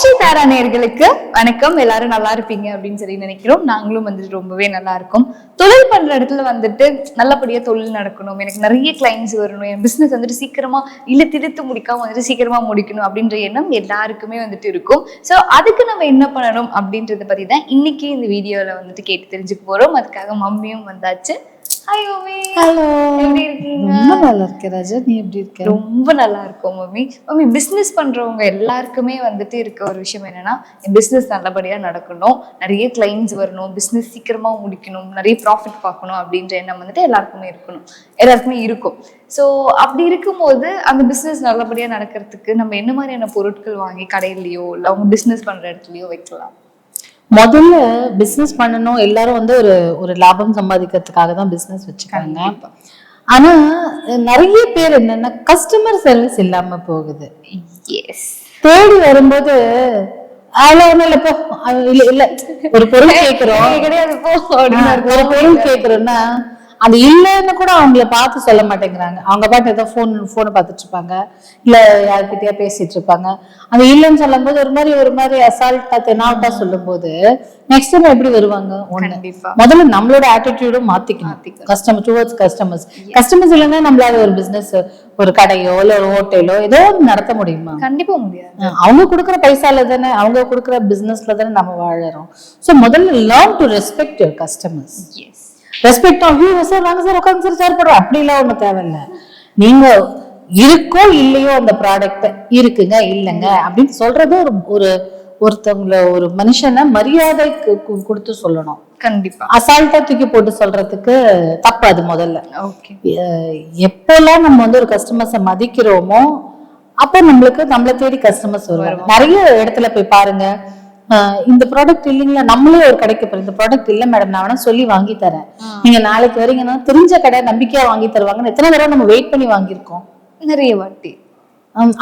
ஸ்ரீ தாரா நேயர்களுக்கு வணக்கம். எல்லாரும் நல்லா இருப்பீங்க அப்படின்னு சொல்லி நினைக்கிறோம். நாங்களும் வந்துட்டு ரொம்பவே நல்லா இருக்கோம். தொழில் பண்ற இடத்துல வந்துட்டு நல்லபடியா தொழில் நடக்கணும், எனக்கு நிறைய கிளைண்ட்ஸ் வரணும், என் பிசினஸ் வந்துட்டு சீக்கிரமா திடுத்து முடிக்காம வந்துட்டு சீக்கிரமா முடிக்கணும் அப்படின்ற எண்ணம் எல்லாருக்குமே வந்துட்டு இருக்கும். ஸோ அதுக்கு நம்ம என்ன பண்ணணும் அப்படின்றத பத்தி தான் இன்னைக்கு இந்த வீடியோல வந்துட்டு கேட்டு தெரிஞ்சுக்க போறோம். அதுக்காக மம்மியும் வந்தாச்சு. Hi mummy. ஹலோ, எப்படி இருக்கீங்க? ரொம்ப நல்லா இருக்கேன் ராஜா, நீ எப்படி இருக்க? ரொம்ப நல்லா இருக்கும் மம்மி. மம்மி, பிசினஸ் பண்றவங்க எல்லாருக்குமே வந்துட்டு இருக்க ஒரு விஷயம் என்னன்னா, என் பிசினஸ் நல்லபடியா நடக்கணும், நிறைய கிளைண்ட்ஸ் வரணும், பிசினஸ் சீக்கிரமா முடிக்கணும், நிறைய ப்ராஃபிட் பார்க்கணும் அப்படின்ற எண்ணம் வந்துட்டு எல்லாருக்குமே இருக்கும். ஸோ அப்படி இருக்கும்போது அந்த பிசினஸ் நல்லபடியா நடக்கிறதுக்கு நம்ம என்ன மாதிரியான பொருட்கள் வாங்கி கடையிலயோ இல்லை அவங்க பிசினஸ் பண்ற இடத்துலயோ வைக்கலாம்? முதல்ல பிசினஸ் பண்ணணும், எல்லாரும் வந்து ஒரு ஒரு லாபம் சம்பாதிக்கிறதுக்காக தான் பிசினஸ் வச்சுக்காங்க. ஆனா நிறைய பேர் என்னன்னா கஸ்டமர் சர்வீஸ் இல்லாம போகுது. தேடி வரும்போது இல்ல ஒரு பொருள் கேட்கிறோம், ஒரு பொருள் கேட்கிறோம்னா அது இல்லைன்னு கூட அவங்கள பார்த்து சொல்ல மாட்டேங்கிறாங்க. அவங்க பாட்டு ஏதோ போனை பார்த்துட்டு இருப்பாங்க, இல்ல யாருக்கிட்டயா பேசிட்டு இருப்பாங்க. அது இல்லைன்னு சொல்லும் போது ஒரு மாதிரி அசால்ட்டா தெனாவட்டா சொல்லும் போது நெக்ஸ்ட் டைம் எப்படி வருவாங்க? முதல்ல நம்மளோட ஆட்டிடியூடும் மாத்திக்கணும். கஸ்டமர் டுவர்ட்ஸ் கஸ்டமர்ஸ் இல்லைன்னா நம்மளால ஒரு பிசினஸ், ஒரு கடையோ இல்ல ஒரு ஹோட்டலோ ஏதோ நடத்த முடியுமா? கண்டிப்பா முடியாது. அவங்க கொடுக்குற பைசால தானே, அவங்க கொடுக்குற பிசினஸ்ல தானே நம்ம வாழறோம். சோ முதல்ல learn to respect your customers. Respect sir, வாங்க சார், உட்காந்து சார், சேர் போடுறோம் அப்படிலாம் ஒண்ணு தேவையில்லை. நீங்க இருக்கோ இல்லையோ அந்த ப்ராடக்ட் இருக்குங்க இல்லைங்க அப்படின்னு சொல்றது ஒரு ஒருத்தவங்கள ஒரு மனுஷனை மரியாதை கொடுத்து சொல்லணும். கண்டிப்பா அசால்ட்டா தூக்கி போட்டு சொல்றதுக்கு தப்பு அது முதல்ல. எப்பெல்லாம் நம்ம வந்து ஒரு கஸ்டமர்ஸை மதிக்கிறோமோ அப்போ நம்மளை தேடி கஸ்டமர்ஸ் வருவாங்க. நிறைய இடத்துல போய் பாருங்க, இந்த ப்ராடக்ட் இல்லைங்களா, நம்மளே ஒரு கடைக்கு போறோம், இந்த ப்ராடக்ட் இல்ல மேடம், நான் வேணா சொல்லி வாங்கி தரேன், நீங்க நாளைக்கு வரீங்கன்னா தெரிஞ்ச கடை நம்பிக்கையா வாங்கி தருவாங்கன்னு எத்தனை தடவை நம்ம வெயிட் பண்ணி வாங்கியிருக்கோம் நிறைய வாட்டி.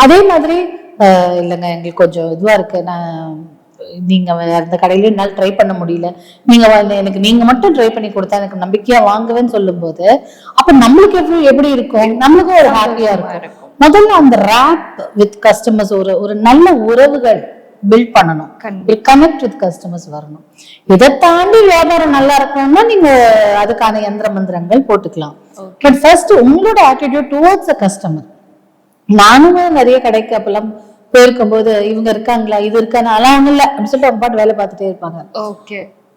அதே மாதிரி இல்லைங்க எங்களுக்கு கொஞ்சம் இதுவா இருக்கு, நான் நீங்க அந்த கடையில என்னால ட்ரை பண்ண முடியல, நீங்க மட்டும் ட்ரை பண்ணி கொடுத்தா எனக்கு நம்பிக்கையா வாங்குவேன்னு சொல்லும் போது அப்ப நம்மளுக்கு எப்படி இருக்கும்? நம்மளுக்கும் ஒரு ஹாப்பியா இருக்கும். முதல்ல அந்த ராப் வித் கஸ்டமர்ஸ், ஒரு நல்ல உறவுகள் பில்ட் பண்ணணும், கனெக்ட் வித் கஸ்டமர்ஸ் வரணும். இதை தாண்டி வியாபாரம் நல்லா இருக்கணும்னா நீங்க அதுக்கான யந்திர மந்திரங்கள் போட்டுக்கலாம். பட் ஃபர்ஸ்ட் உங்களோட ஆட்டிடியூட் டுவர்ட்ஸ் அ கஸ்டமர். நானுமே நிறைய கடைக்கு அப்பெல்லாம் போயிருக்கும் போது இவங்க இருக்காங்களா, இது இருக்கானா, அதெல்லாம் ஒண்ணும் இல்லை அப்படின்னு சொல்லிட்டு அவங்க பாட்டு வேலை பார்த்துட்டே இருப்பாங்க.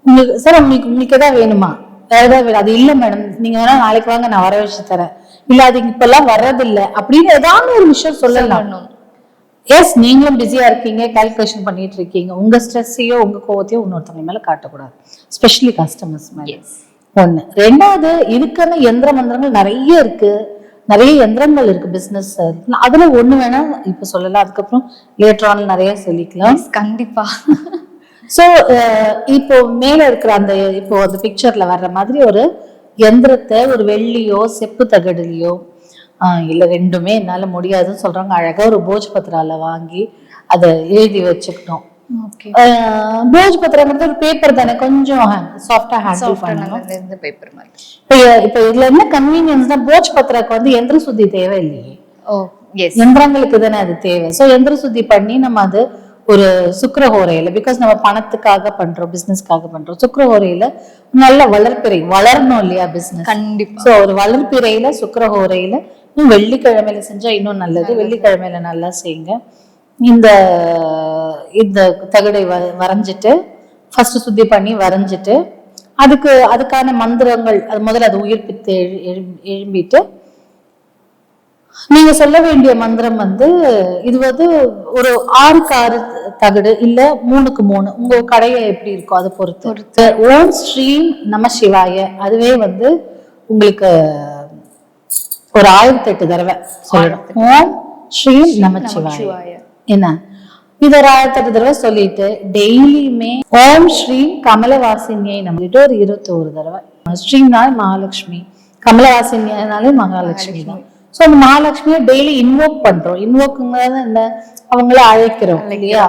உங்களுக்கு சார் உங்களுக்கு எதாவது வேணுமா, வேற ஏதாவது வேணும், அது இல்லை மேடம், நீங்க வேணா நாளைக்கு வாங்க நான் வர வச்சு தரேன், இல்ல அது இப்பெல்லாம் வர்றதில்லை அப்படின்னு ஏதாவது ஒரு விஷயம் சொல்லலாம். எஸ், நீங்களும் பிஸியா இருக்கீங்க, கால்குலேஷன் பண்ணிட்டு இருக்கீங்க, உங்க ஸ்ட்ரெஸ்ஸையோ உங்க கோவத்தையோ இன்னொருத்தவங்க மேல காட்டக்கூடாது, ஸ்பெஷலி கஸ்டமர்ஸ் மேல. ஒண்ணு. ரெண்டாவது, இதுக்கான யந்திர மந்திரங்கள் நிறைய இருக்கு, நிறைய யந்திரங்கள் இருக்கு பிசினஸ். அதுல ஒண்ணு வேணா இப்ப சொல்லலாம், அதுக்கப்புறம் லேட்டர் ஆன் நிறைய சொல்லிக்கலாம். கண்டிப்பா. சோ இப்போ மேல இருக்கிற அந்த இப்போ அந்த பிக்சர்ல வர்ற மாதிரி ஒரு யந்திரத்தை ஒரு வெள்ளியோ செப்பு தகடுலையோ இல்ல ரெண்டுமே என்னால முடியாதுன்னு சொல்றாங்க, அழகா ஒரு போஜ் பத்திரால வாங்கி அதை எழுதி வச்சுக்கிட்டோம். போஜ் பத்திரங்கிறது ஒரு பேப்பர் தானே, கொஞ்சம் சாஃப்டா ஹேண்டில் பண்ணணும். இப்ப இதுல என்ன கன்வீனியன்ஸ் தான், போஜ் பத்திரக்கு வந்து எந்திர சுத்தி தேவை இல்லையே, யந்திரங்களுக்கு தானே அது தேவை. சோ எந்திர சுத்தி பண்ணி நம்ம அது ஒரு சுக்கரஹோரையில, பிகாஸ் நம்ம பணத்துக்காக பண்றோம், பிசினஸ்க்காக பண்றோம், சுக்கரஹோரையில நல்ல வளர்ப்பிறை வளரணும் இல்லையா பிசினஸ். கண்டிப்பா. சோ ஒரு வளர்ப்பிறையில சுக்கரஹோரையில வெள்ளிக்கிழமையில செஞ்சா இன்னும் நல்லது, வெள்ளிக்கிழமையில நல்லா செய்யுங்க. இந்த தகடை வரைஞ்சிட்டு ஃபர்ஸ்ட் சுத்தி பண்ணி வரைஞ்சிட்டு அதுக்கான மந்திரங்கள் அது முதல்ல அது உயிர்ப்பித்து எழும்பிட்டு நீங்க சொல்ல வேண்டிய மந்திரம் வந்து இது வந்து ஒரு 6க்கு 6 தகடு இல்ல 3க்கு 3 உங்க கடையை எப்படி இருக்கோ அதை பொறுத்து. ஓம் ஸ்ரீம் நம சிவாய, அதுவே வந்து உங்களுக்கு ஒரு 1008 தடவை சொல்லணும். ஓம் ஸ்ரீம் நமச்சிவாய என்ன, இது ஒரு 1008 தடவை சொல்லிட்டு டெய்லியுமே ஓம் ஸ்ரீம் கமலவாசினியை நம்ம ஒரு 21 தடவை. ஸ்ரீம்னாலே மகாலட்சுமி, கமலவாசினியாலே மகாலட்சுமி தான். சோ அந்த மகாலட்சுமியை டெய்லி இன்வோக் பண்றோம். இன்வோக்குங்கிறது இந்த அவங்கள அழைக்கிறோம் இல்லையா.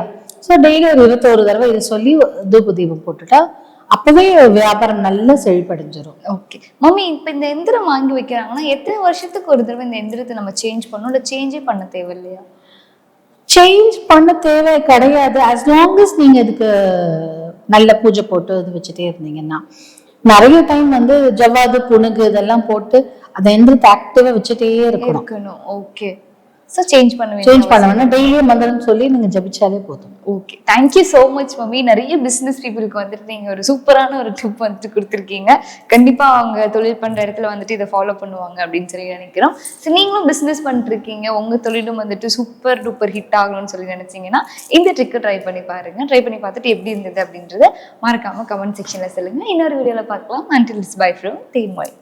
சோ டெய்லி ஒரு 21 தடவை இதை சொல்லி தூப தீபம் போட்டுட்டா அப்பவே வியாபாரம் நல்லா செழிப்படைஞ்சிரும். ஓகே மம்மி, இப்ப இந்த எந்திரம் வாங்கி வைக்கிறாங்கன்னா எத்தனை வருஷத்துக்கு ஒரு தடவை இந்த எந்திரத்தை நம்ம சேஞ்ச் பண்ணணும், இல்ல சேஞ்சே பண்ண தேவையில்லையா? சேஞ்ச் பண்ண தேவை கிடையாது. as long as நீங்க இதுக்கு நல்ல பூஜை போட்டு இது வச்சுட்டே இருந்தீங்கன்னா. நிறைய டைம் வந்து ஜவ்வாது புணுகு இதெல்லாம் போட்டு அதை எந்திரத்தை ஆக்டிவா வச்சுட்டே இருக்கணும். ஓகே. ஸோ சேஞ்ச் பண்ணுவேன். சேஞ்ச் பண்ண வேணா, டெய்லியும் மந்திரம் சொல்லி நீங்க ஜபிச்சாலே போதும். Okay, thank you so much mummy. நிறைய பிஸ்னஸ் பீப்புளுக்கு வந்துட்டு நீங்கள் ஒரு சூப்பரான ஒரு டிப் வந்துட்டு கொடுத்துருக்கீங்க. கண்டிப்பாக அவங்க தொழில் பண்ணுற இடத்துல வந்துட்டு இதை ஃபாலோ பண்ணுவாங்க அப்படின்னு சொல்லி நினைக்கிறோம். ஸோ நீங்களும் பிஸ்னஸ் பண்ணிட்டுருக்கீங்க, உங்கள் தொழிலும் வந்துட்டு சூப்பர் டூப்பர் ஹிட் ஆகணும்னு சொல்லி நினச்சிங்கன்னா இந்த ட்ரிக்கை ட்ரை பண்ணி பாருங்கள். ட்ரை பண்ணி பார்த்துட்டு எப்படி இருந்தது அப்படின்றத மறக்காமல் கமெண்ட் செக்ஷனில் சொல்லுங்கள். இன்னொரு வீடியோவில் பார்க்கலாம். until it's bye from Thenmozhi.